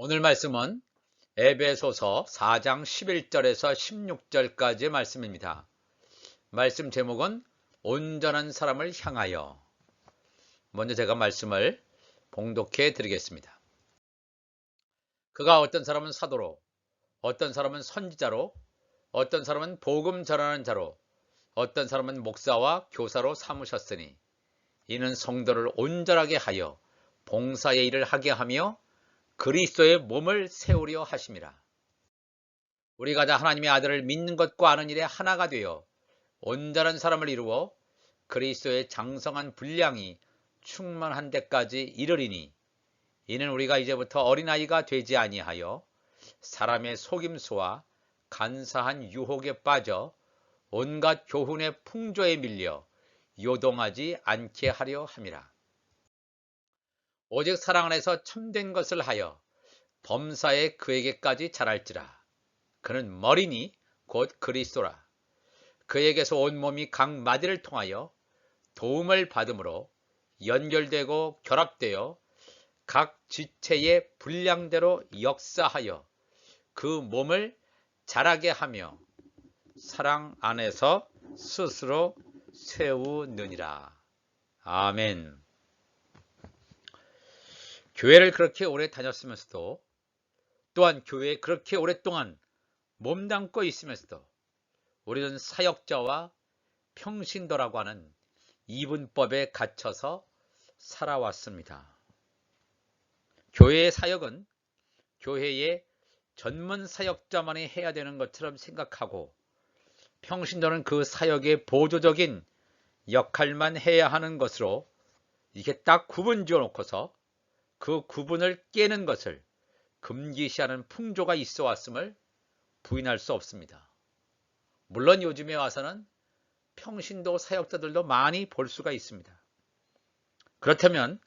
오늘 말씀은 에베소서 4장 11절에서 16절까지의 말씀입니다. 말씀 제목은 온전한 사람을 향하여. 먼저 제가 말씀을 봉독해 드리겠습니다. 그가 어떤 사람은 사도로, 어떤 사람은 선지자로, 어떤 사람은 복음 전하는 자로, 어떤 사람은 목사와 교사로 삼으셨으니 이는 성도를 온전하게 하여 봉사의 일을 하게 하며 그리스도의 몸을 세우려 하심이라. 우리가 다 하나님의 아들을 믿는 것과 아는 일에 하나가 되어 온전한 사람을 이루어 그리스도의 장성한 분량이 충만한 데까지 이르리니 이는 우리가 이제부터 어린아이가 되지 아니하여 사람의 속임수와 간사한 유혹에 빠져 온갖 교훈의 풍조에 밀려 요동하지 않게 하려 함이라. 오직 사랑 안에서 참된 것을 하여 범사에 그에게까지 자랄지라. 그는 머리니 곧 그리스도라. 그에게서 온 몸이 각 마디를 통하여 도움을 받음으로 연결되고 결합되어 각 지체의 분량대로 역사하여 그 몸을 자라게 하며 사랑 안에서 스스로 세우느니라. 아멘. 교회를 그렇게 오래 다녔으면서도 또한 교회에 그렇게 오랫동안 몸담고 있으면서도 우리는 사역자와 평신도라고 하는 이분법에 갇혀서 살아왔습니다. 교회의 사역은 교회의 전문 사역자만이 해야 되는 것처럼 생각하고 평신도는 그 사역의 보조적인 역할만 해야 하는 것으로 이게 딱 구분 지어 놓고서 그 구분을 깨는 것을 금기시하는 풍조가 있어 왔음을 부인할 수 없습니다. 물론 요즘에 와서는 평신도 사역자들도 많이 볼 수가 있습니다. 그렇다면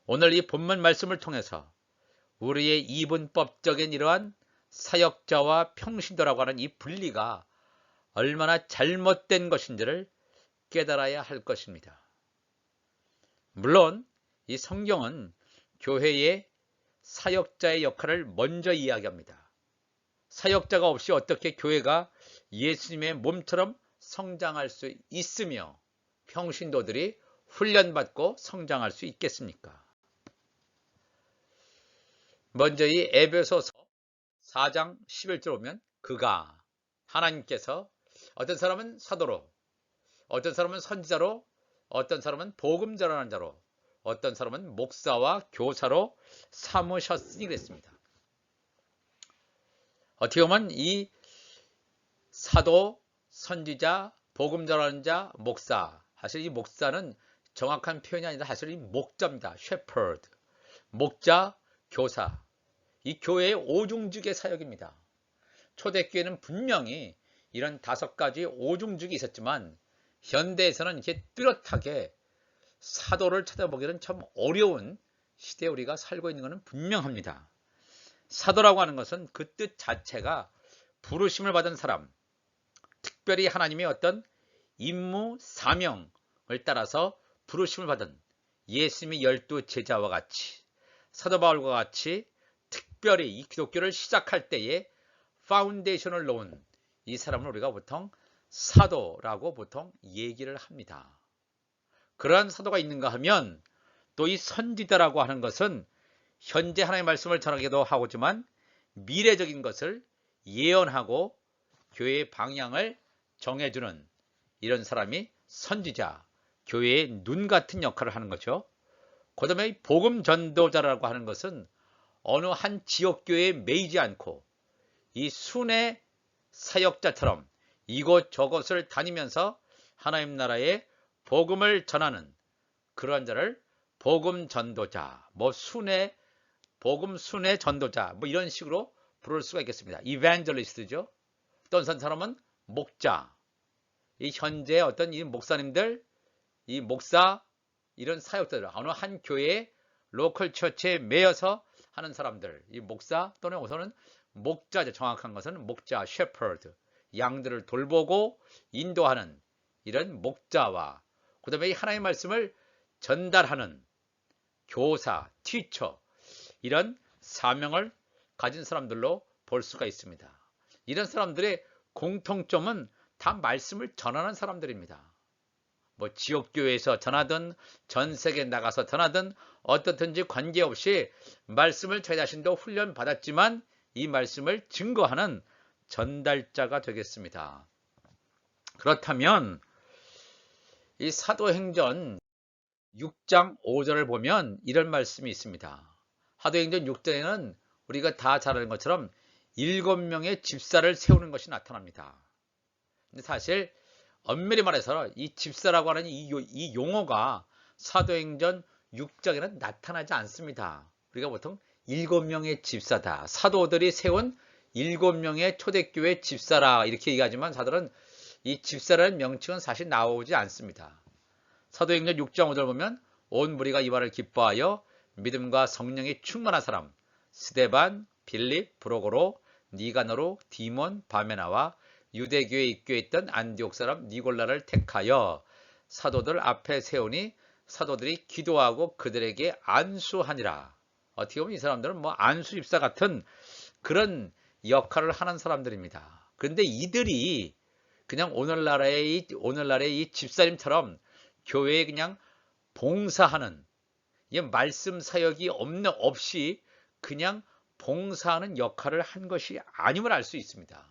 오늘 이 본문 말씀을 통해서 우리의 이분법적인 이러한 사역자와 평신도라고 하는 이 분리가 얼마나 잘못된 것인지를 깨달아야 할 것입니다. 물론 이 성경은 교회의 사역자의 역할을 먼저 이야기합니다. 사역자가 없이 어떻게 교회가 예수님의 몸처럼 성장할 수 있으며 평신도들이 훈련받고 성장할 수 있겠습니까? 먼저 이 에베소서 4장 11절 보면 그가 하나님께서 어떤 사람은 사도로, 어떤 사람은 선지자로, 어떤 사람은 복음 전하는 자로, 어떤 사람은 목사와 교사로 삼으셨으니 그랬습니다. 어떻게 보면 이 사도, 선지자, 복음 전하는 자, 목사, 사실 이 목사는 정확한 표현이 아니라 사실 이 목자입니다. shepherd, 목자, 교사. 이 교회의 오중직의 사역입니다. 초대교회는 분명히 이런 5가지 오중직이 있었지만 현대에서는 이렇게 뚜렷하게 사도를 찾아보기는 참 어려운 시대에 우리가 살고 있는 것은 분명합니다. 사도라고 하는 것은 그 뜻 자체가 부르심을 받은 사람, 특별히 하나님의 어떤 임무, 사명을 따라서 부르심을 받은 예수님의 12 제자와 같이 사도 바울과 같이 특별히 이 기독교를 시작할 때에 파운데이션을 놓은 이 사람을 우리가 보통 사도라고 보통 얘기를 합니다. 그러한 사도가 있는가 하면 또 이 선지자라고 하는 것은 현재 하나님의 말씀을 전하기도 하지만 미래적인 것을 예언하고 교회의 방향을 정해주는 이런 사람이 선지자, 교회의 눈 같은 역할을 하는 거죠. 그 다음에 복음 전도자라고 하는 것은 어느 한 지역교회에 매이지 않고 이 순회 사역자처럼 이곳저곳을 다니면서 하나님 나라의 복음을 전하는 그러한 자를 복음 전도자, 순회, 복음 순회 전도자 이런 식으로 부를 수가 있겠습니다. 이벤젤리스트죠. 또 어떤 사람은 목자, 이 현재 어떤 이 목사님들, 이 목사 이런 사역자들 어느 한 교회의 로컬 처치에 매여서 하는 사람들, 이 목사 또는 우선은 목자죠. 정확한 것은 목자, shepherd, 양들을 돌보고 인도하는 이런 목자와 그 다음에 이 하나님의 말씀을 전달하는 교사, 티처 이런 사명을 가진 사람들로 볼 수가 있습니다. 이런 사람들의 공통점은 다 말씀을 전하는 사람들입니다. 뭐 지역교회에서 전하든 전 세계에 나가서 전하든 어떻든지 관계없이 말씀을 저 자신도 훈련 받았지만 이 말씀을 증거하는 전달자가 되겠습니다. 그렇다면 이 사도행전 6장 5절을 보면 이런 말씀이 있습니다. 사도행전 6장에는 우리가 다 잘 아는 것처럼 7명의 집사를 세우는 것이 나타납니다. 근데 사실 엄밀히 말해서 이 집사라고 하는 이 용어가 사도행전 6장에는 나타나지 않습니다. 우리가 보통 7명의 집사다. 사도들이 세운 7명의 초대교회 집사라 이렇게 얘기하지만 사도는 이 집사라는 명칭은 사실 나오지 않습니다. 사도행전 6장 5절 보면 온 무리가 이 말을 기뻐하여 믿음과 성령이 충만한 사람 스데반, 빌립, 브로고로, 니가노로, 디몬, 바메나와 유대교에 입교했던 안디옥 사람 니골라를 택하여 사도들 앞에 세우니 사도들이 기도하고 그들에게 안수하니라. 어떻게 보면 이 사람들은 뭐 안수집사 같은 그런 역할을 하는 사람들입니다. 그런데 이들이 그냥 오늘날의 이 집사님처럼 교회에 그냥 봉사하는 말씀 사역이 없이 그냥 봉사하는 역할을 한 것이 아님을 알 수 있습니다.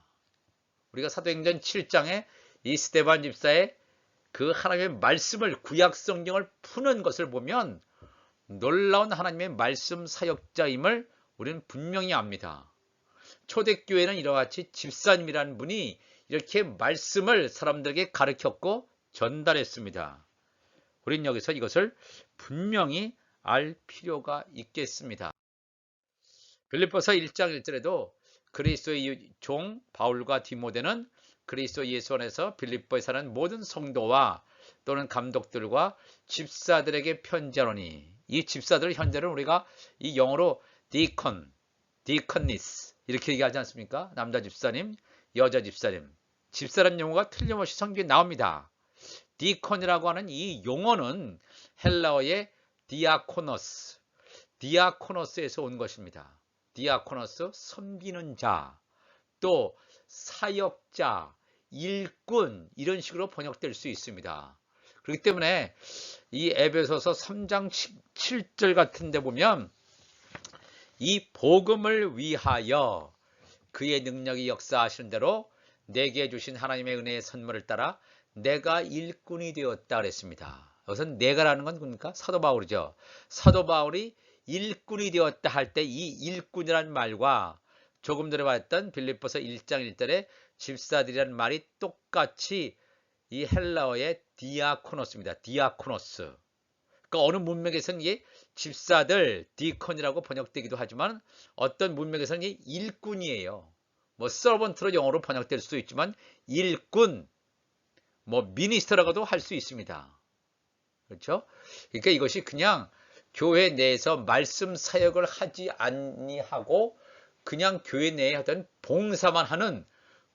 우리가 사도행전 7장에 이 스데반 집사의 그 하나님의 말씀을 구약 성경을 푸는 것을 보면 놀라운 하나님의 말씀 사역자임을 우리는 분명히 압니다. 초대교회는 이와 같이 집사님이라는 분이 이렇게 말씀을 사람들에게 가르쳤고 전달했습니다. 우리는 여기서 이것을 분명히 알 필요가 있겠습니다. 빌립보서 1장 1절에도 그리스도의 종 바울과 디모데는 그리스도 예수 안에서 빌립보에 사는 모든 성도와 또는 감독들과 집사들에게 편지하노니 이 집사들 현재는 우리가 이 영어로 디커니스 이렇게 얘기하지 않습니까? 남자 집사님, 여자 집사님. 집사라는 용어가 틀림없이 성경에 나옵니다. 디컨이라고 하는 이 용어는 헬라어의 디아코노스에서 온 것입니다. 디아코노스, 섬기는 자, 또 사역자, 일꾼 이런 식으로 번역될 수 있습니다. 그렇기 때문에 이 에베소서 3장 7절 같은 데 보면 이 복음을 위하여 그의 능력이 역사하시는 대로 내게 주신 하나님의 은혜의 선물을 따라 내가 일꾼이 되었다 그랬습니다. 여기서 내가라는 건 뭡니까? 사도 바울이죠. 사도 바울이 일꾼이 되었다 할 때 이 일꾼이라는 말과 조금 전에 봤던 빌립보서 1장 1절에 집사들이라는 말이 똑같이 이 헬라어의 디아코노스입니다. 디아코노스. 그러니까 어느 문맥에서는 이게 집사들, 디컨이라고 번역되기도 하지만 어떤 문맥에서는 이게 일꾼이에요. 뭐 서번트로 영어로 번역될 수도 있지만 일꾼, 뭐 미니스터라고도 할 수 있습니다. 그렇죠? 그러니까 이것이 그냥 교회 내에서 말씀 사역을 하지 아니하고 그냥 교회 내에 하던 봉사만 하는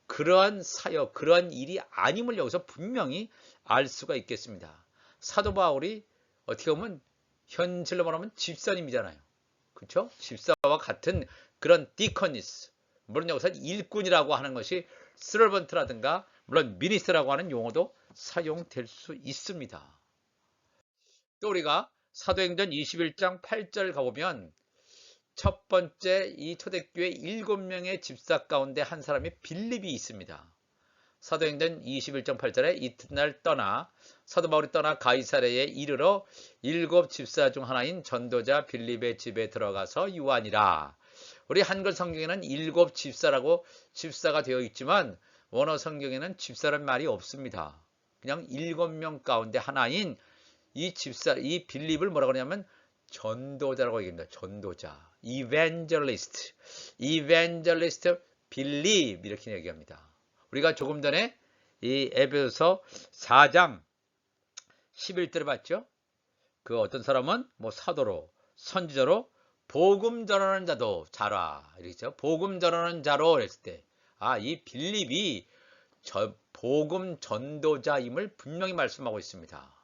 그러한 사역, 그러한 일이 아님을 여기서 분명히 알 수가 있겠습니다. 사도 바울이 어떻게 보면 현실로 말하면 집사님이잖아요. 그렇죠? 집사와 같은 그런 디커니스. 물론 여기서 일꾼이라고 하는 것이 서번트라든가 물론 미니스터라고 하는 용어도 사용될 수 있습니다. 또 우리가 사도행전 21장 8절 가보면 첫 번째 이 초대교회 7명의 집사 가운데 한 사람이 빌립이 있습니다. 사도행전 21장 8절에 이튿날 사도 바울이 떠나 가이사랴에 이르러 7 집사 중 하나인 전도자 빌립의 집에 들어가서 유하니라. 우리 한글 성경에는 7 집사가 되어 있지만 원어 성경에는 집사란 말이 없습니다. 그냥 7명 가운데 하나인 이 빌립을 뭐라고 하냐면 전도자라고 얘기합니다. 전도자. evangelist 빌립 이렇게 얘기합니다. 우리가 조금 전에 이 에베소서 4장 11절을 봤죠? 그 어떤 사람은 뭐 사도로, 선지자로, 복음 전하는 자도 자라. 이렇죠? 복음 전하는 자로 그랬을 때, 이 빌립이 복음 전도자임을 분명히 말씀하고 있습니다.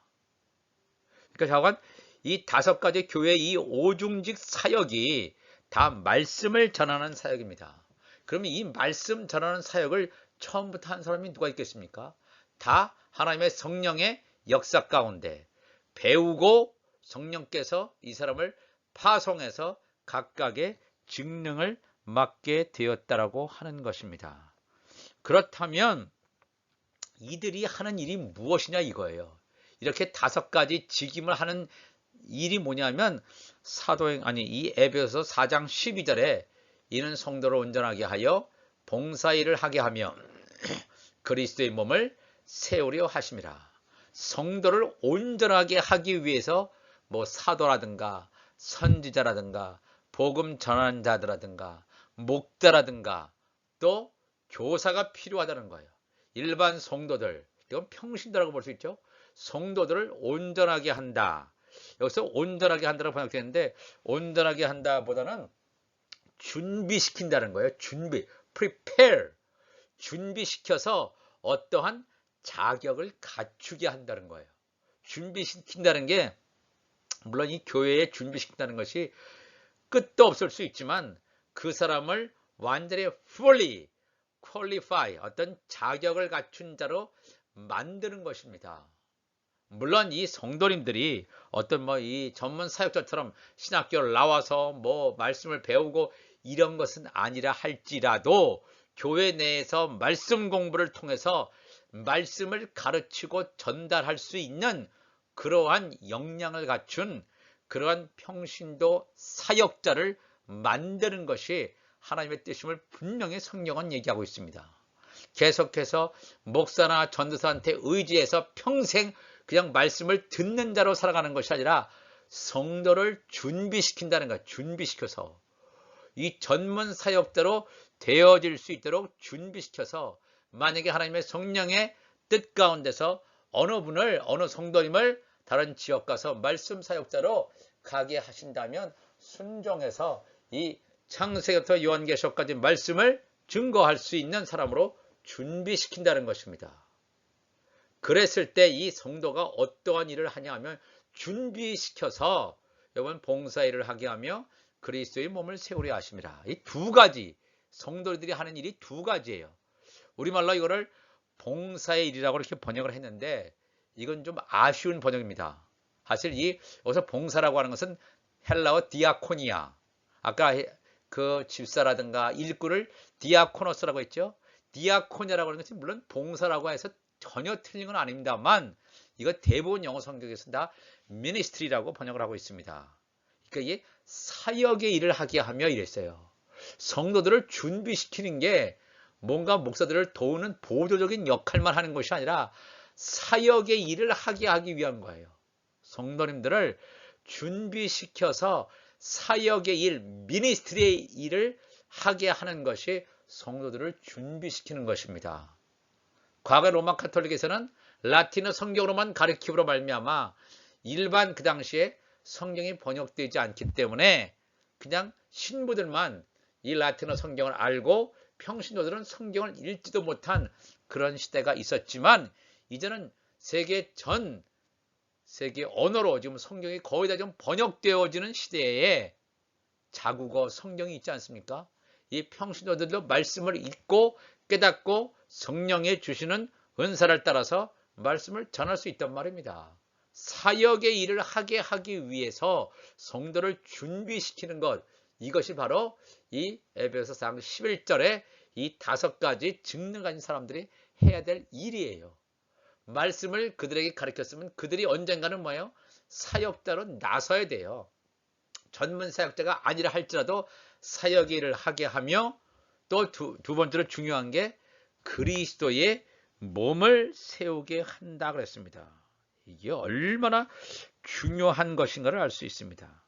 그러니까 자관 이 5가지 교회 이 오중직 사역이 다 말씀을 전하는 사역입니다. 그러면 이 말씀 전하는 사역을 처음부터 한 사람이 누가 있겠습니까? 다 하나님의 성령의 역사 가운데 배우고 성령께서 이 사람을 파송해서 각각의 직능을 맡게 되었다라고 하는 것입니다. 그렇다면 이들이 하는 일이 무엇이냐 이거예요. 이렇게 5가지 직임을 하는 일이 뭐냐면 이 에베소서 4장 12절에 이는 성도를 온전하게 하여 봉사일을 하게 하며 그리스도의 몸을 세우려 하심이라. 성도를 온전하게 하기 위해서 뭐 사도라든가 선지자라든가 복음 전하는 자들라든가 목자라든가 또 교사가 필요하다는 거예요. 일반 성도들, 이건 평신도라고 볼 수 있죠. 성도들을 온전하게 한다. 여기서 온전하게 한다고 번역되는데 온전하게 한다 보다는 준비시킨다는 거예요. prepare. 준비시켜서 어떠한 자격을 갖추게 한다는 거예요. 준비시킨다는 게 물론 이 교회에 준비시킨다는 것이 끝도 없을 수 있지만 그 사람을 완전히 fully qualify, 어떤 자격을 갖춘 자로 만드는 것입니다. 물론 이 성도님들이 어떤 이 전문 사역자처럼 신학교를 나와서 말씀을 배우고 이런 것은 아니라 할지라도 교회 내에서 말씀 공부를 통해서 말씀을 가르치고 전달할 수 있는 그러한 역량을 갖춘 그러한 평신도 사역자를 만드는 것이 하나님의 뜻임을 분명히 성경은 얘기하고 있습니다. 계속해서 목사나 전도사한테 의지해서 평생 그냥 말씀을 듣는 자로 살아가는 것이 아니라 성도를 준비시킨다는 것, 준비시켜서 이 전문 사역자로 되어질 수 있도록 준비시켜서 만약에 하나님의 성령의 뜻 가운데서 어느 성도님을 다른 지역 가서 말씀 사역자로 가게 하신다면 순종해서 이 창세기부터 요한계시록까지 말씀을 증거할 수 있는 사람으로 준비시킨다는 것입니다. 그랬을 때 이 성도가 어떠한 일을 하냐 하면 준비시켜서 여러분 봉사일을 하게 하며 그리스도의 몸을 세우려 하심이라. 이 2가지 성도들이 하는 일이 2가지예요. 우리말로 이거를 봉사의 일이라고 이렇게 번역을 했는데 이건 좀 아쉬운 번역입니다. 사실 여기서 봉사라고 하는 것은 헬라어 디아코니아. 아까 그 집사라든가 일꾼을 디아코노스라고 했죠. 디아코니아라고 하는 것이 물론 봉사라고 해서 전혀 틀린 건 아닙니다만 이거 대부분 영어 성경에서 다 미니스트리라고 번역을 하고 있습니다. 그러니까 이게 사역의 일을 하게 하며 이랬어요. 성도들을 준비시키는 게 뭔가 목사들을 도우는 보조적인 역할만 하는 것이 아니라 사역의 일을 하기 위한 거예요. 성도님들을 준비시켜서 사역의 일, 미니스트리의 일을 하게 하는 것이 성도들을 준비시키는 것입니다. 과거 로마 카톨릭에서는 라틴어 성경으로만 가르침으로 말미암아 일반 그 당시에 성경이 번역되지 않기 때문에 그냥 신부들만 이 라틴어 성경을 알고 평신도들은 성경을 읽지도 못한 그런 시대가 있었지만 이제는 세계 언어로 지금 성경이 거의 다 좀 번역되어지는 시대에 자국어 성경이 있지 않습니까? 이 평신도들도 말씀을 읽고 깨닫고 성령의 주시는 은사를 따라서 말씀을 전할 수 있단 말입니다. 사역의 일을 하기 위해서 성도를 준비시키는 것, 이것이 바로 이 에베소 4장 11절에 이 5가지 직능 가진 사람들이 해야 될 일이에요. 말씀을 그들에게 가르쳤으면 그들이 언젠가는 사역자로 나서야 돼요. 전문 사역자가 아니라 할지라도 사역의 일을 하게 하며 또 두 번째로 중요한 게 그리스도의 몸을 세우게 한다 그랬습니다. 이게 얼마나 중요한 것인가를 알 수 있습니다.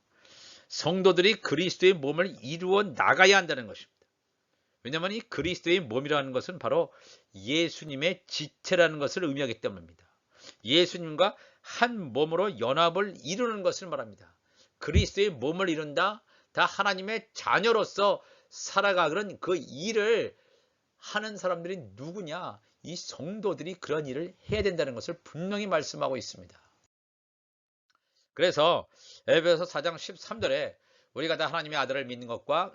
성도들이 그리스도의 몸을 이루어 나가야 한다는 것입니다. 왜냐하면 이 그리스도의 몸이라는 것은 바로 예수님의 지체라는 것을 의미하기 때문입니다. 예수님과 한 몸으로 연합을 이루는 것을 말합니다. 그리스도의 몸을 이룬다, 다 하나님의 자녀로서 살아가는 그 일을 하는 사람들이 누구냐? 이 성도들이 그런 일을 해야 된다는 것을 분명히 말씀하고 있습니다. 그래서 에베소 4장 13절에 우리가 다 하나님의 아들을 믿는 것과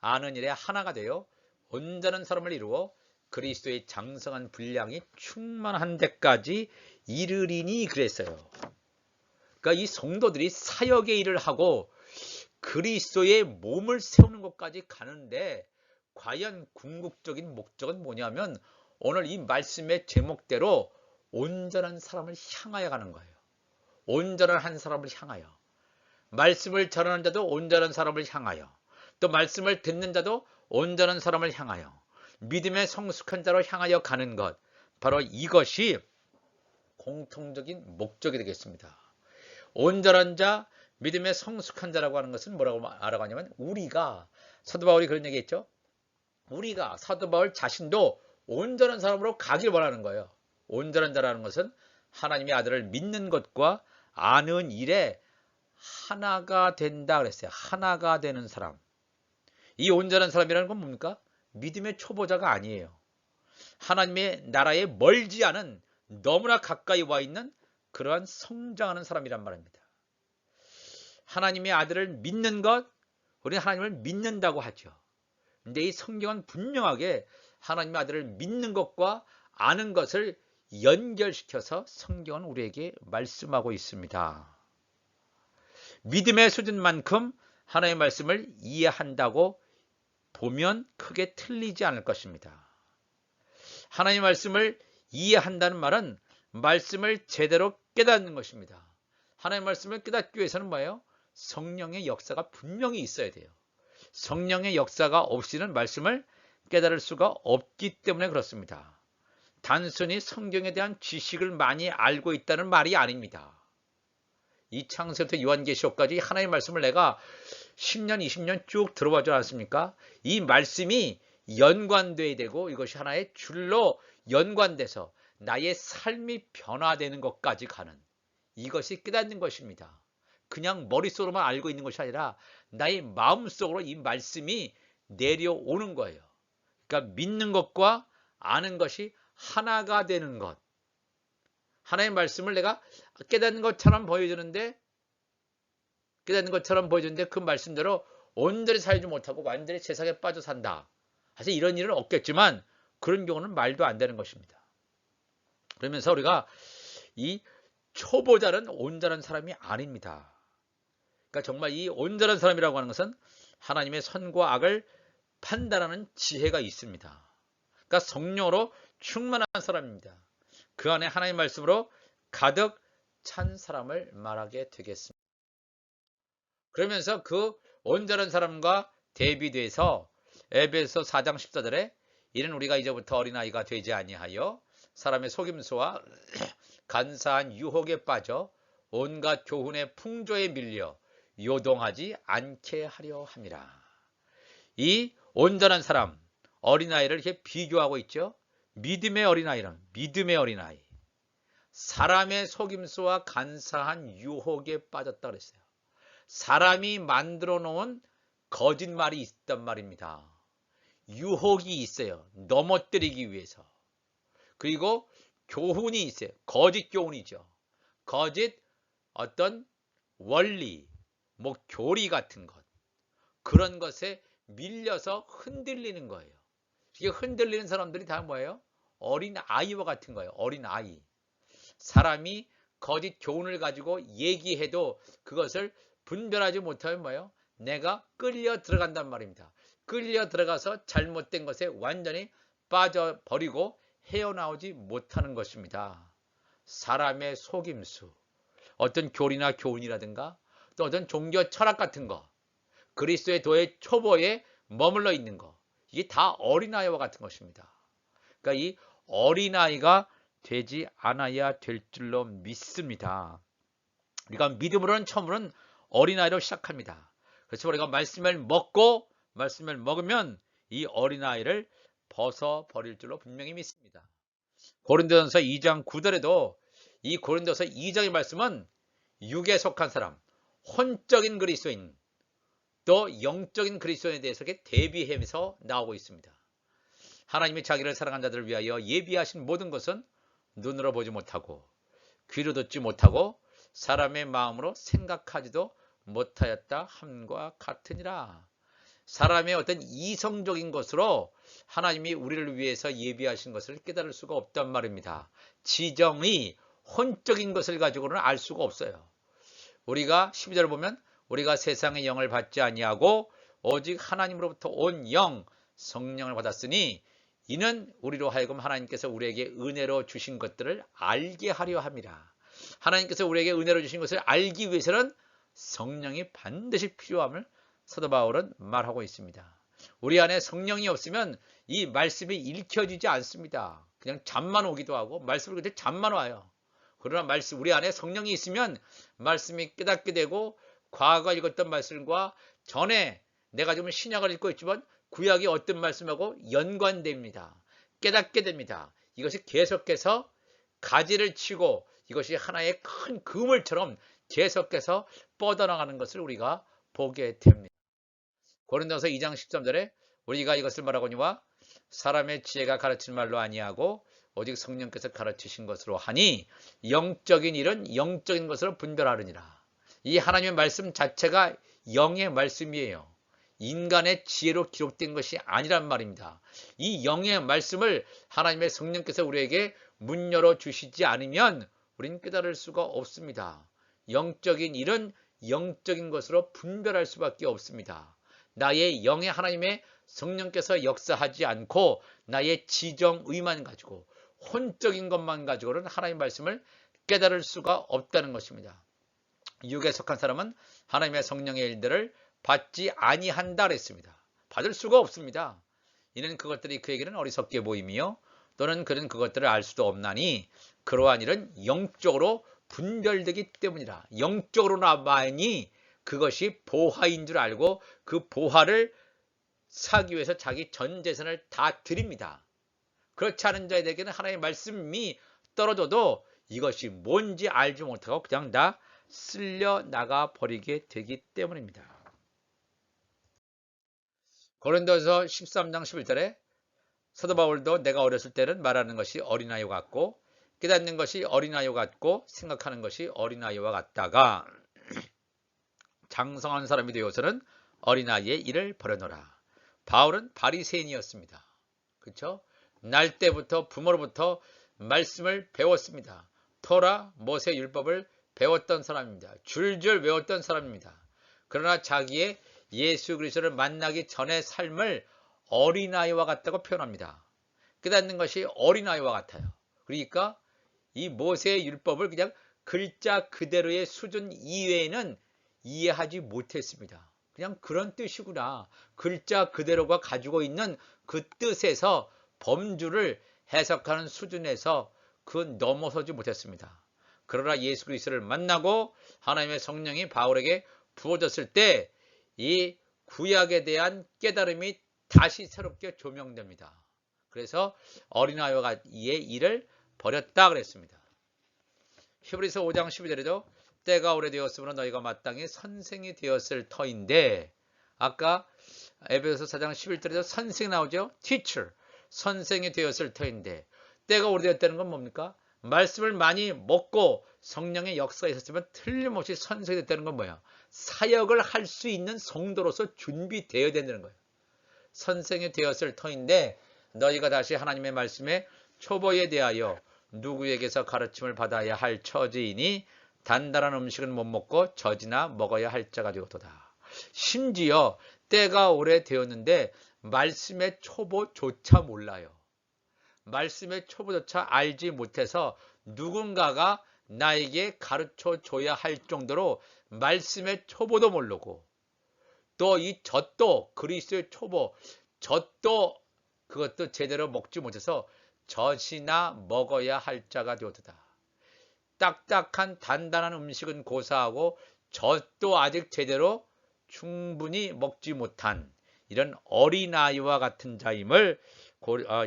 아는 일에 하나가 되어 온전한 사람을 이루어 그리스도의 장성한 분량이 충만한 데까지 이르리니 그랬어요. 그러니까 이 성도들이 사역의 일을 하고 그리스도의 몸을 세우는 것까지 가는데 과연 궁극적인 목적은 뭐냐면 오늘 이 말씀의 제목대로 온전한 사람을 향하여 가는 거예요. 온전한 한 사람을 향하여. 말씀을 전하는 자도 온전한 사람을 향하여. 또 말씀을 듣는 자도 온전한 사람을 향하여. 믿음의 성숙한 자로 향하여 가는 것. 바로 이것이 공통적인 목적이 되겠습니다. 온전한 자, 믿음의 성숙한 자라고 하는 것은 뭐라고 말하고 하냐면 우리가, 사도 바울이 그런 얘기했죠. 우리가, 사도 바울 자신도 온전한 사람으로 가길 원하는 거예요. 온전한 자라는 것은 하나님의 아들을 믿는 것과 아는 일에 하나가 된다 그랬어요. 하나가 되는 사람. 이 온전한 사람이라는 건 뭡니까? 믿음의 초보자가 아니에요. 하나님의 나라에 멀지 않은 너무나 가까이 와 있는 그러한 성장하는 사람이란 말입니다. 하나님의 아들을 믿는 것, 우리는 하나님을 믿는다고 하죠. 근데 이 성경은 분명하게 하나님의 아들을 믿는 것과 아는 것을 연결시켜서 성경은 우리에게 말씀하고 있습니다. 믿음의 수준만큼 하나님의 말씀을 이해한다고 보면 크게 틀리지 않을 것입니다. 하나님의 말씀을 이해한다는 말은 말씀을 제대로 깨닫는 것입니다. 하나님의 말씀을 깨닫기 위해서는 뭐예요? 성령의 역사가 분명히 있어야 돼요. 성령의 역사가 없이는 말씀을 깨달을 수가 없기 때문에 그렇습니다. 단순히 성경에 대한 지식을 많이 알고 있다는 말이 아닙니다. 이 창세부터 요한계시록까지 하나님의 말씀을 내가 10년, 20년 쭉 들어보지 않았습니까? 이 말씀이 연관돼야 되고 이것이 하나의 줄로 연관돼서 나의 삶이 변화되는 것까지 가는 이것이 깨닫는 것입니다. 그냥 머릿속으로만 알고 있는 것이 아니라 나의 마음속으로 이 말씀이 내려오는 거예요. 그러니까 믿는 것과 아는 것이 하나가 되는 것. 하나의 말씀을 내가 깨닫는 것처럼 보여주는데 그 말씀대로 온전히 살지 못하고 완전히 세상에 빠져 산다. 사실 이런 일은 없겠지만 그런 경우는 말도 안 되는 것입니다. 그러면서 우리가 이 초보자는 온전한 사람이 아닙니다. 그러니까 정말 이 온전한 사람이라고 하는 것은 하나님의 선과 악을 판단하는 지혜가 있습니다. 그러니까 성령으로 충만한 사람입니다. 그 안에 하나님의 말씀으로 가득 찬 사람을 말하게 되겠습니다. 그러면서 그 온전한 사람과 대비돼서 에베소 4장 14절에 이는 우리가 이제부터 어린아이가 되지 아니하여 사람의 속임수와 간사한 유혹에 빠져 온갖 교훈의 풍조에 밀려 요동하지 않게 하려 함이라. 이 온전한 사람, 어린아이를 이렇게 비교하고 있죠. 믿음의 어린아이는 믿음의 어린아이. 사람의 속임수와 간사한 유혹에 빠졌다 그랬어요. 사람이 만들어 놓은 거짓말이 있단 말입니다. 유혹이 있어요. 넘어뜨리기 위해서. 그리고 교훈이 있어요. 거짓 교훈이죠. 거짓 어떤 원리, 뭐 교리 같은 것. 그런 것에 밀려서 흔들리는 거예요. 이게 흔들리는 사람들이 다 뭐예요? 어린 아이와 같은 거예요. 어린 아이. 사람이 거짓 교훈을 가지고 얘기해도 그것을 분별하지 못하면 뭐예요? 내가 끌려 들어간단 말입니다. 끌려 들어가서 잘못된 것에 완전히 빠져버리고 헤어나오지 못하는 것입니다. 사람의 속임수, 어떤 교리나 교훈이라든가 또 어떤 종교 철학 같은 거, 그리스도의 도의 초보에 머물러 있는 거, 이게 다 어린아이와 같은 것입니다. 그러니까 이 어린아이가 되지 않아야 될 줄로 믿습니다. 우리가 믿음으로는 처음으로는 어린아이로 시작합니다. 그래서 우리가 말씀을 먹고 말씀을 먹으면 이 어린아이를 벗어버릴 줄로 분명히 믿습니다. 고린도전서 2장 9절에도 이 고린도서 2장의 말씀은 육에 속한 사람, 혼적인 그리스도인, 또 영적인 그리스도인에 대해서 이렇게 대비하면서 나오고 있습니다. 하나님이 자기를 사랑한 자들을 위하여 예비하신 모든 것은 눈으로 보지 못하고 귀로 듣지 못하고 사람의 마음으로 생각하지도 못하였다 함과 같으니라. 사람의 어떤 이성적인 것으로 하나님이 우리를 위해서 예비하신 것을 깨달을 수가 없단 말입니다. 지정의 혼적인 것을 가지고는 알 수가 없어요. 우리가 12절을 보면 우리가 세상의 영을 받지 아니하고 오직 하나님으로부터 온 영 성령을 받았으니 이는 우리로 하여금 하나님께서 우리에게 은혜로 주신 것들을 알게 하려 함이라. 하나님께서 우리에게 은혜로 주신 것을 알기 위해서는 성령이 반드시 필요함을 사도 바울은 말하고 있습니다. 우리 안에 성령이 없으면 이 말씀이 읽혀지지 않습니다. 그냥 잠만 오기도 하고 말씀을 그때 잠만 와요. 그러나 말씀 우리 안에 성령이 있으면 말씀이 깨닫게 되고 과거 읽었던 말씀과 전에 내가 지금 신약을 읽고 있지만 구약이 어떤 말씀하고 연관됩니다. 깨닫게 됩니다. 이것이 계속해서 가지를 치고 이것이 하나의 큰 그물처럼 계속해서 뻗어나가는 것을 우리가 보게 됩니다. 고린도서 2장 13절에 우리가 이것을 말하거니와 사람의 지혜가 가르치는 말로 아니하고 오직 성령께서 가르치신 것으로 하니 영적인 일은 영적인 것으로 분별하느니라. 이 하나님의 말씀 자체가 영의 말씀이에요. 인간의 지혜로 기록된 것이 아니란 말입니다. 이 영의 말씀을 하나님의 성령께서 우리에게 문 열어주시지 않으면 우리는 깨달을 수가 없습니다. 영적인 일은 영적인 것으로 분별할 수밖에 없습니다. 나의 영의 하나님의 성령께서 역사하지 않고 나의 지정의만 가지고 혼적인 것만 가지고는 하나님의 말씀을 깨달을 수가 없다는 것입니다. 육에 속한 사람은 하나님의 성령의 일들을 받지 아니한다 그랬습니다. 받을 수가 없습니다. 이는 그것들이 그에게는 어리석게 보이며 또는 그는 그것들을 알 수도 없나니 그러한 일은 영적으로 분별되기 때문이라. 영적으로나마니 그것이 보화인 줄 알고 그 보화를 사기 위해서 자기 전 재산을 다 드립니다. 그렇지 않은 자에게는 하나님의 말씀이 떨어져도 이것이 뭔지 알지 못하고 그냥 다 쓸려나가 버리게 되기 때문입니다. 고린도서 13장 11절에 사도 바울도 내가 어렸을 때는 말하는 것이 어린아이와 같고 깨닫는 것이 어린아이와 같고 생각하는 것이 어린아이와 같다가 장성한 사람이 되어서는 어린아이의 일을 버려놓으라. 바울은 바리새인이었습니다. 그렇죠? 날 때부터 부모로부터 말씀을 배웠습니다. 토라, 모세 율법을 배웠던 사람입니다. 줄줄 외웠던 사람입니다. 그러나 자기의 예수 그리스도를 만나기 전의 삶을 어린아이와 같다고 표현합니다. 깨닫는 것이 어린아이와 같아요. 그러니까 이 모세의 율법을 그냥 글자 그대로의 수준 이외에는 이해하지 못했습니다. 그냥 그런 뜻이구나. 글자 그대로가 가지고 있는 그 뜻에서 범주를 해석하는 수준에서 그 넘어서지 못했습니다. 그러나 예수 그리스도를 만나고 하나님의 성령이 바울에게 부어졌을 때 이 구약에 대한 깨달음이 다시 새롭게 조명됩니다. 그래서 어린아이의 일을 버렸다 그랬습니다. 히브리서 5장 12절에도 때가 오래되었으므로 너희가 마땅히 선생이 되었을 터인데 아까 에베소서 4장 11절에도 선생이 나오죠. teacher, 선생이 되었을 터인데 때가 오래되었다는 건 뭡니까? 말씀을 많이 먹고 성령의 역사가 있었으면 틀림없이 선생이 됐다는 건 뭐야? 사역을 할 수 있는 성도로서 준비되어야 된다는 거예요. 선생이 되었을 터인데 너희가 다시 하나님의 말씀에 초보에 대하여 누구에게서 가르침을 받아야 할 처지이니 단단한 음식은 못 먹고 젖이나 먹어야 할 자가 되었도다. 심지어 때가 오래되었는데 말씀의 초보조차 몰라요. 말씀의 초보조차 알지 못해서 누군가가 나에게 가르쳐 줘야 할 정도로 말씀의 초보도 모르고 또 이 젖도 그리스도의 초보 젖도 그것도 제대로 먹지 못해서 젖이나 먹어야 할 자가 되었다. 딱딱한 단단한 음식은 고사하고 젖도 아직 제대로 충분히 먹지 못한 이런 어린아이와 같은 자임을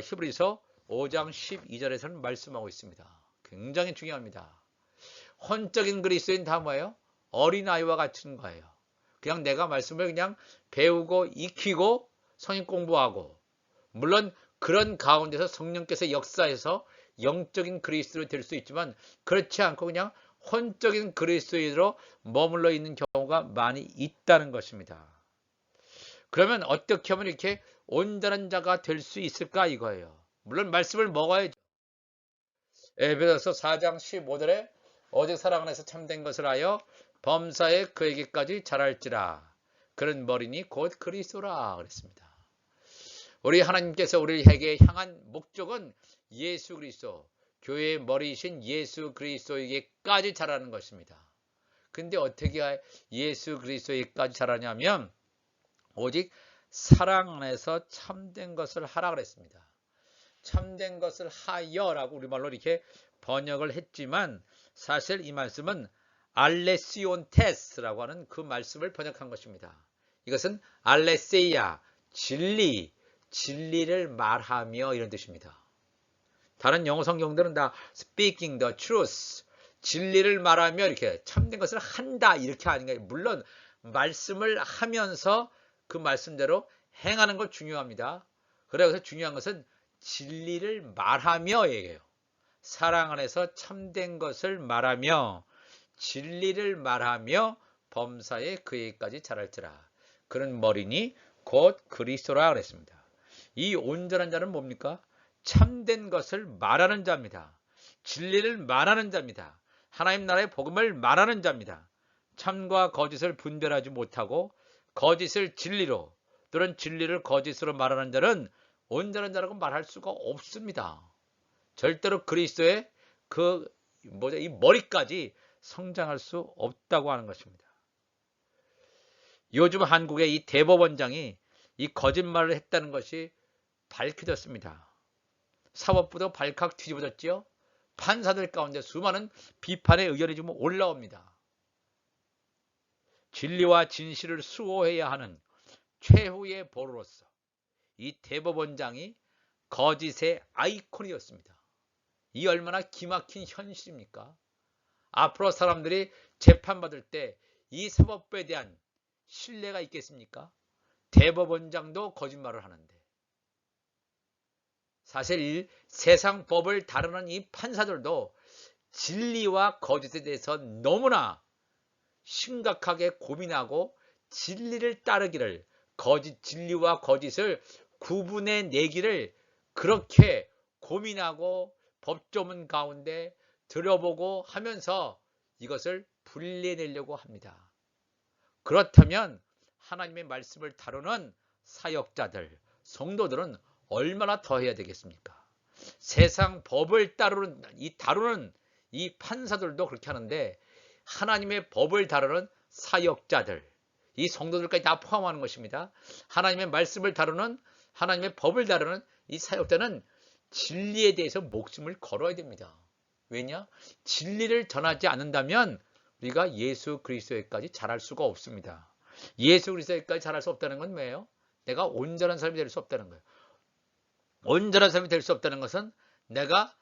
히브리서 5장 12절에서는 말씀하고 있습니다. 굉장히 중요합니다. 혼적인 그리스도인 다 뭐예요? 어린아이와 같은 거예요. 그냥 내가 말씀을 그냥 배우고 익히고 성인 공부하고 물론 그런 가운데서 성령께서 역사해서 영적인 그리스도로 될 수 있지만 그렇지 않고 그냥 혼적인 그리스도인으로 머물러 있는 경우가 많이 있다는 것입니다. 그러면 어떻게 하면 이렇게 온전한 자가 될 수 있을까 이거예요. 물론 말씀을 먹어야죠. 에베소서 4장 15절에 오직 사랑 안에서 참된 것을 하여 범사에 그에게까지 자랄지라. 그런 머리니 곧 그리스도라 그랬습니다. 우리 하나님께서 우리에게 향한 목적은 예수 그리스도, 교회의 머리이신 예수 그리스도에게까지 자라는 것입니다. 근데 어떻게 예수 그리스도에게까지 자라냐면 오직 사랑 안에서 참된 것을 하라 그랬습니다. 참된 것을 하여라고 우리말로 이렇게 번역을 했지만 사실 이 말씀은 알레시온테스라고 하는 그 말씀을 번역한 것입니다. 이것은 알레세이아, 진리, 진리를 말하며 이런 뜻입니다. 다른 영어 성경들은 다 speaking the truth, 진리를 말하며 이렇게 참된 것을 한다 이렇게 하는 거예요. 물론 말씀을 하면서 그 말씀대로 행하는 것 중요합니다. 그래서 중요한 것은 진리를 말하며 얘기해요. 사랑 안에서 참된 것을 말하며 진리를 말하며 범사에 그에게까지 자랄지라. 그런 머리니 곧 그리스도라 그랬습니다. 이 온전한 자는 뭡니까? 참된 것을 말하는 자입니다. 진리를 말하는 자입니다. 하나님 나라의 복음을 말하는 자입니다. 참과 거짓을 분별하지 못하고 거짓을 진리로 또는 진리를 거짓으로 말하는 자는 온전한 자라고 말할 수가 없습니다. 절대로 그리스도의 이 머리까지 성장할 수 없다고 하는 것입니다. 요즘 한국의 이 대법원장이 이 거짓말을 했다는 것이 밝혀졌습니다. 사법부도 발칵 뒤집어졌지요. 판사들 가운데 수많은 비판의 의견이 좀 올라옵니다. 진리와 진실을 수호해야 하는 최후의 보루로서 이 대법원장이 거짓의 아이콘이었습니다. 이 얼마나 기막힌 현실입니까? 앞으로 사람들이 재판받을 때 이 사법부에 대한 신뢰가 있겠습니까? 대법원장도 거짓말을 하는데 사실 세상 법을 다루는 이 판사들도 진리와 거짓에 대해서 너무나 심각하게 고민하고 진리를 따르기를 진리와 거짓을 구분해 내기를 그렇게 고민하고 법조문 가운데 들여보고 하면서 이것을 분리해내려고 합니다. 그렇다면 하나님의 말씀을 다루는 사역자들, 성도들은 얼마나 더 해야 되겠습니까? 세상 법을 다루는 이 판사들도 그렇게 하는데 하나님의 법을 다루는 사역자들, 이 성도들까지 다 포함하는 것입니다. 하나님의 말씀을 다루는 하나님의 법을 다루는 이 사역자는 진리에 대해서 목숨을 걸어야 됩니다. 왜냐? 진리를 전하지 않는다면 우리가 예수 그리스도에까지 자랄 수가 없습니다. 예수 그리스도에까지 자랄 수 없다는 건 뭐예요? 내가 온전한 사람이 될 수 없다는 거예요. 온전한 사람이 될 수 없다는 것은 내가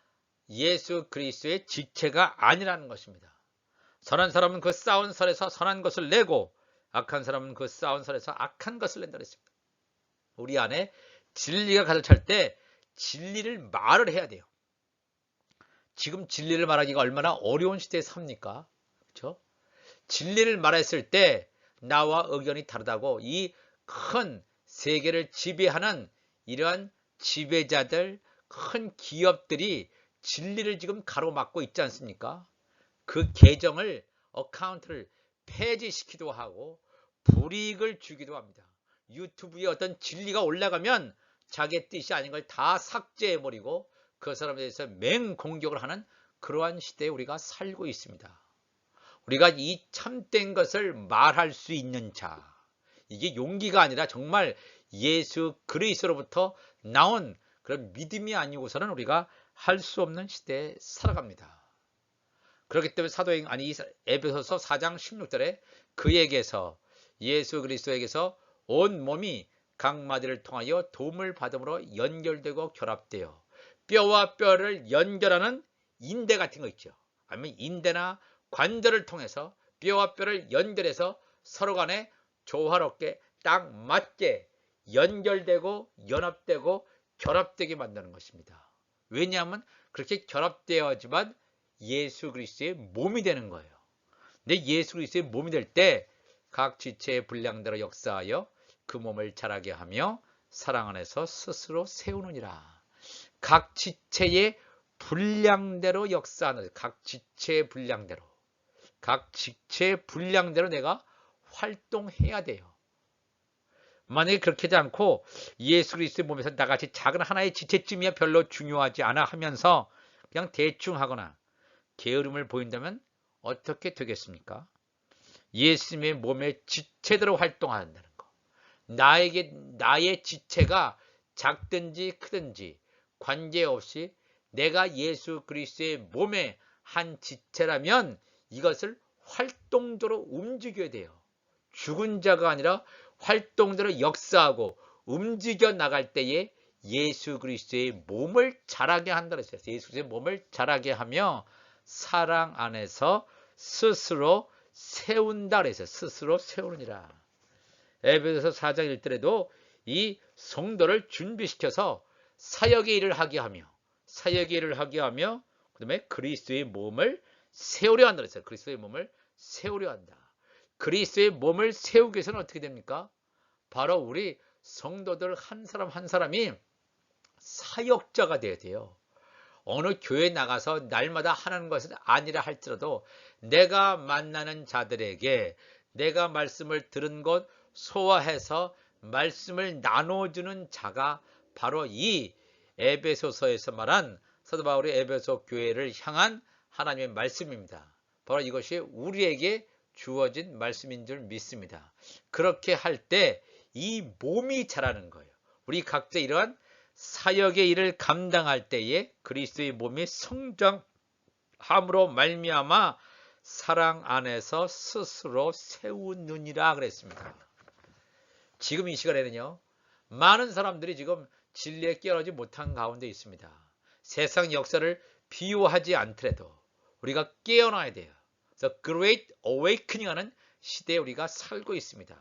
예수 그리스도의 지체가 아니라는 것입니다. 선한 사람은 그 쌓은 설에서 선한 것을 내고 악한 사람은 그 쌓은 설에서 악한 것을 낸다 그랬습니다. 우리 안에 진리가 가득 찰 때 진리를 말을 해야 돼요. 지금 진리를 말하기가 얼마나 어려운 시대에 삽니까? 그렇죠? 진리를 말했을 때 나와 의견이 다르다고 이 큰 세계를 지배하는 이러한 지배자들, 큰 기업들이 진리를 지금 가로막고 있지 않습니까? 그 계정을, 어카운트를 폐지시키기도 하고 불이익을 주기도 합니다. 유튜브에 어떤 진리가 올라가면 자기의 뜻이 아닌 걸 다 삭제해버리고 그 사람에 대해서 맹공격을 하는 그러한 시대에 우리가 살고 있습니다. 우리가 이 참된 것을 말할 수 있는 자, 이게 용기가 아니라 정말 예수 그리스도로부터 나온 그런 믿음이 아니고서는 우리가 할 수 없는 시대에 살아갑니다. 그렇기 때문에 에베소서 4장 16절에 그에게서 예수 그리스도에게서 온 몸이 각 마디를 통하여 도움을 받음으로 연결되고 결합되어 뼈와 뼈를 연결하는 인대 같은 거 있죠. 아니면 인대나 관절을 통해서 뼈와 뼈를 연결해서 서로 간에 조화롭게 딱 맞게 연결되고 연합되고 결합되게 만드는 것입니다. 왜냐하면 그렇게 결합되어야지만 예수 그리스도의 몸이 되는 거예요. 근데 예수 그리스도의 몸이 될 때 각 지체의 분량대로 역사하여 그 몸을 자라게 하며 사랑 안에서 스스로 세우느니라. 각 지체의 분량대로 역사하는, 각 지체의 분량대로, 각 지체의 분량대로 내가 활동해야 돼요. 만약에 그렇게 하지 않고 예수 그리스도의 몸에서 나같이 작은 하나의 지체쯤이야 별로 중요하지 않아 하면서 그냥 대충 하거나 게으름을 보인다면 어떻게 되겠습니까? 예수님의 몸의 지체대로 활동한다는 거. 나의 지체가 작든지 크든지 관계없이 내가 예수 그리스도의 몸의 한 지체라면 이것을 활동적으로 움직여야 돼요. 죽은 자가 아니라 활동적으로 역사하고 움직여 나갈 때에 예수 그리스도의 몸을 자라게 한다 그랬어요. 예수 그리스도의 몸을 자라게 하며 사랑 안에서 스스로 세운다 그랬어요. 스스로 세우느니라. 에베소서 4장 1절에도 이 성도를 준비시켜서 사역의 일을 하게 하며 그다음에 그리스도의 몸을 세우려 한다 그랬어요. 그리스도의 몸을 세우려 한다. 그리스도의 몸을 세우기 위해서는 어떻게 됩니까? 바로 우리 성도들 한 사람 한 사람이 사역자가 돼야 돼요. 어느 교회 나가서 날마다 하는 것은 아니라 할지라도 내가 만나는 자들에게 내가 말씀을 들은 것 소화해서 말씀을 나눠주는 자가 바로 이 에베소서에서 말한 사도 바울의 에베소 교회를 향한 하나님의 말씀입니다. 바로 이것이 우리에게 주어진 말씀인 줄 믿습니다. 그렇게 할 때 이 몸이 자라는 거예요. 우리 각자 이러한 사역의 일을 감당할 때에 그리스도의 몸이 성장함으로 말미암아 사랑 안에서 스스로 세우느니라 그랬습니다. 지금 이 시간에는요, 많은 사람들이 지금 진리에 깨어나지 못한 가운데 있습니다. 세상 역사를 비유하지 않더라도 우리가 깨어나야 돼요. 그래서 Great Awakening 하는 시대에 우리가 살고 있습니다.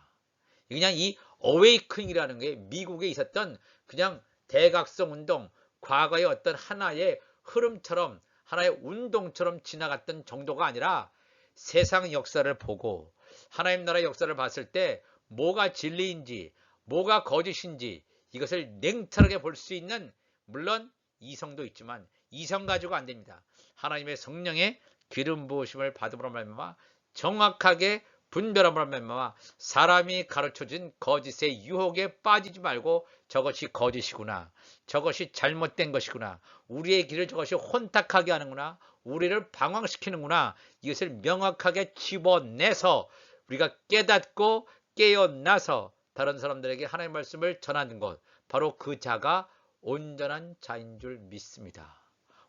그냥 이 Awakening이라는 게 미국에 있었던 그냥 대각성 운동, 과거의 어떤 하나의 흐름처럼 하나의 운동처럼 지나갔던 정도가 아니라 세상 역사를 보고 하나님 나라의 역사를 봤을 때 뭐가 진리인지 뭐가 거짓인지 이것을 냉철하게 볼 수 있는, 물론 이성도 있지만 이성 가지고 안 됩니다. 하나님의 성령의 기름 부으심을 받음으로 말미암아 정확하게 분별함으로 말미암아 사람이 가르쳐준 거짓의 유혹에 빠지지 말고 저것이 거짓이구나, 저것이 잘못된 것이구나, 우리의 길을 저것이 혼탁하게 하는구나, 우리를 방황시키는구나, 이것을 명확하게 집어내서 우리가 깨닫고 깨어나서 다른 사람들에게 하나님의 말씀을 전하는 것, 바로 그 자가 온전한 자인 줄 믿습니다.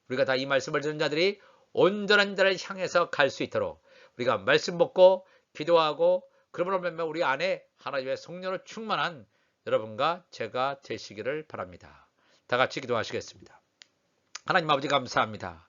우리가 다 이 말씀을 듣는 자들이 온전한 자를 향해서 갈 수 있도록 우리가 말씀 먹고 기도하고 그러므로 말미암아 우리 안에 하나님의 성령으로 충만한 여러분과 제가 되시기를 바랍니다. 다 같이 기도하시겠습니다. 하나님 아버지 감사합니다.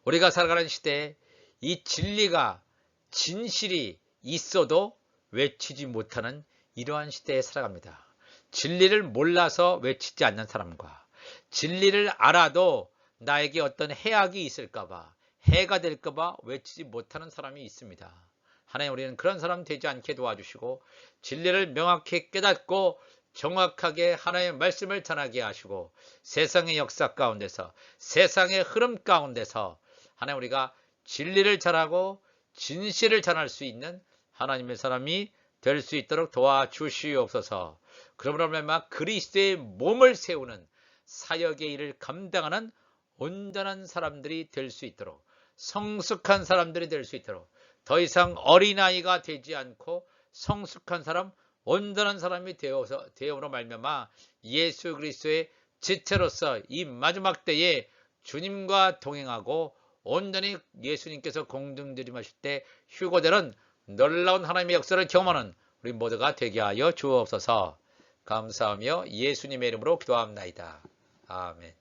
우리가 살아가는 시대에 이 진리가 진실이 있어도 외치지 못하는 이러한 시대에 살아갑니다. 진리를 몰라서 외치지 않는 사람과 진리를 알아도 나에게 어떤 해악이 있을까봐, 해가 될까봐 외치지 못하는 사람이 있습니다. 하나님, 우리는 그런 사람 되지 않게 도와주시고 진리를 명확히 깨닫고 정확하게 하나님의 말씀을 전하게 하시고 세상의 역사 가운데서, 세상의 흐름 가운데서 하나님, 우리가 진리를 전하고 진실을 전할 수 있는 하나님의 사람이 될 수 있도록 도와주시옵소서. 그러므로 말미암아 그리스도의 몸을 세우는 사역의 일을 감당하는 온전한 사람들이 될 수 있도록, 성숙한 사람들이 될 수 있도록, 더 이상 어린아이가 되지 않고 성숙한 사람, 온전한 사람이 되어로 말미암아 예수 그리스도의 지체로서 이 마지막 때에 주님과 동행하고 온전히 예수님께서 공중들임하실 때 휴거되는 놀라운 하나님의 역사를 경험하는 우리 모두가 되게 하여 주옵소서. 감사하며 예수님의 이름으로 기도합나이다. 아멘.